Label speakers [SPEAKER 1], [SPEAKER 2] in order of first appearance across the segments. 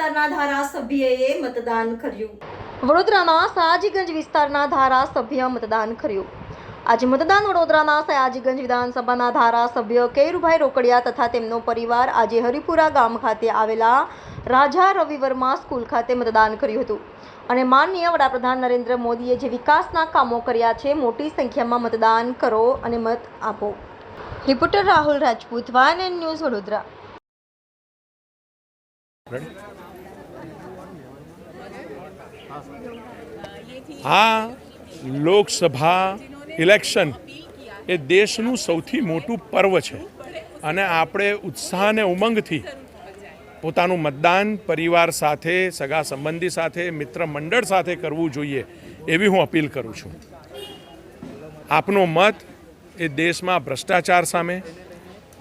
[SPEAKER 1] વિસ્તારના ધારાસભ્યએ મતદાન કર્યું.
[SPEAKER 2] વડોદરાના સયાજીગંજ વિસ્તારના ધારાસભ્ય મતદાન કર્યું. આજે મતદાન વડોદરાના સયાજીગંજ વિધાનસભાના ધારાસભ્ય કેયુરભાઈ રોકડિયા તથા તેમનો પરિવાર આજે હરિપુરા ગામ ખાતે આવેલા રાજા રવિ વર્મા સ્કૂલ ખાતે મતદાન કર્યું હતું અને માનનીય વડાપ્રધાન નરેન્દ્ર મોદીએ જે વિકાસના કામો કર્યા છે, મોટી સંખ્યામાં મતદાન કરો અને મત આપો. Reporter Rahul Rajput, YNN news, Vadodara.
[SPEAKER 3] આ લોકસભા ઇલેક્શન એ દેશનું સૌથી મોટું પર્વ છે અને આપણે ઉત્સાહ અને ઉમંગથી પોતાનું મતદાન પરિવાર સાથે, સગા સંબંધી સાથે, મિત્ર મંડળ સાથે કરવું જોઈએ એવી હું અપીલ કરું છું. આપનો મત એ દેશમાં ભ્રષ્ટાચાર સામે,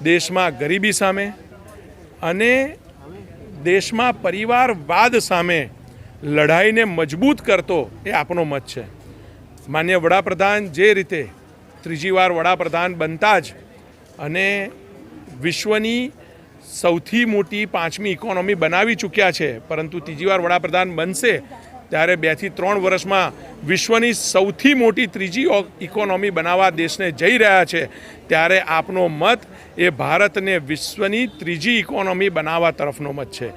[SPEAKER 3] દેશમાં ગરીબી સામે અને દેશમાં પરિવારવાદ સામે લડાઈને મજબૂત કરતો એ આપનો મત છે. માનનીય વડાપ્રધાન જે રીતે ત્રીજી વાર વડાપ્રધાન બનતા જ અને વિશ્વની સૌથી મોટી 5મી ઇકોનોમી બનાવી ચૂક્યા છે, પરંતુ ત્રીજી વાર વડાપ્રધાન બનશે ત્યારે 2 થી 3 વર્ષમાં વિશ્વની સૌથી મોટી ત્રીજી ઇકોનોમી બનાવવા દેશને જઈ રહ્યા છે, ત્યારે આપનો મત એ ભારતને વિશ્વની ત્રીજી ઇકોનોમી બનાવવા તરફનો મત છે.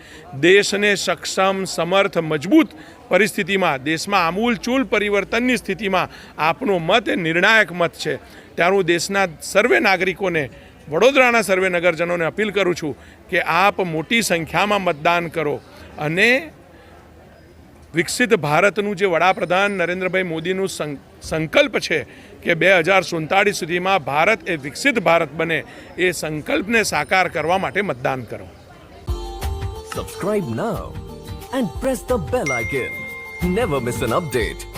[SPEAKER 3] દેશને સક્ષમ, સમર્થ, મજબૂત પરિસ્થિતિમાં, દેશમાં આમૂલચૂલ પરિવર્તનની સ્થિતિમાં આપનો મત એ નિર્ણાયક મત છે. ત્યારે હું દેશના સર્વે નાગરિકોને, વડોદરાના સર્વે નગરજનોને અપીલ કરું છું કે આપ મોટી સંખ્યામાં મતદાન કરો અને વિકસિત ભારતનું જે વડાપ્રધાન નરેન્દ્રભાઈ મોદીનું સંકલ્પ છે કે 2047 સુધીમાં ભારત એ વિકસિત ભારત બને, એ સંકલ્પને સાકાર કરવા માટે મતદાન કરો.
[SPEAKER 4] Subscribe now and press the bell icon. Never miss an update.